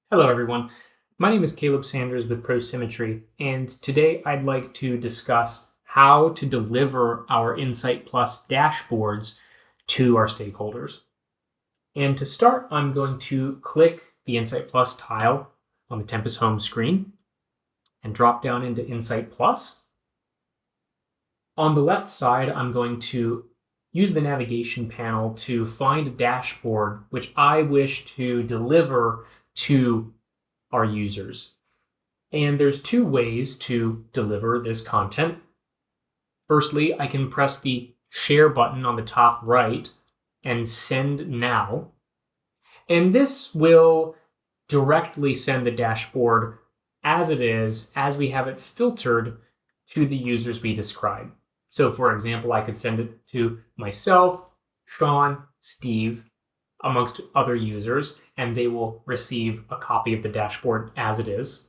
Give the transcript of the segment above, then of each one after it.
Hello, everyone. My name is Caleb Sanders with Prosymmetry, and today I'd like to discuss how to deliver our Insight Plus dashboards to our stakeholders. And to start, I'm going to click the Insight Plus tile on the Tempest home screen and drop down into Insight Plus. On the left side, I'm going to use the navigation panel to find a dashboard which I wish to deliver to our users. And there's two ways to deliver this content. Firstly, I can press the share button on the top right and send now. And this will directly send the dashboard as it is, as we have it filtered to the users we describe. So for example, I could send it to myself, Sean, Steve, amongst other users, and they will receive a copy of the dashboard as it is.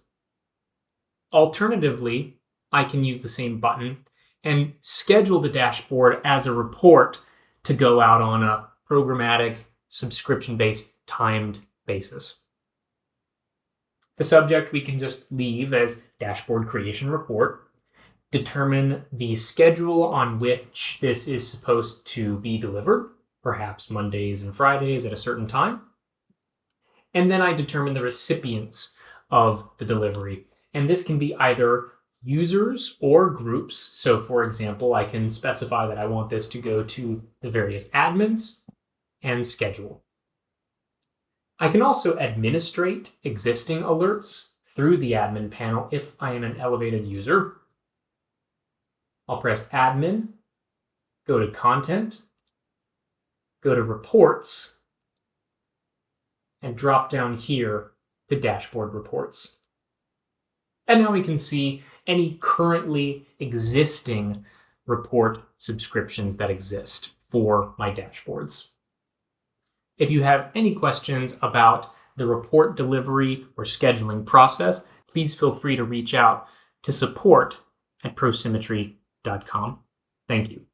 Alternatively, I can use the same button and schedule the dashboard as a report to go out on a programmatic, subscription-based, timed basis. The subject we can just leave as dashboard creation report. Determine the schedule on which this is supposed to be delivered, perhaps Mondays and Fridays at a certain time. And then I determine the recipients of the delivery. And this can be either users or groups. So for example, I can specify that I want this to go to the various admins and schedule. I can also administrate existing alerts through the admin panel if I am an elevated user. I'll press admin, go to content, go to reports, and drop down here to dashboard reports. And now we can see any currently existing report subscriptions that exist for my dashboards. If you have any questions about the report delivery or scheduling process, please feel free to reach out to support@prosymmetry.com. Thank you.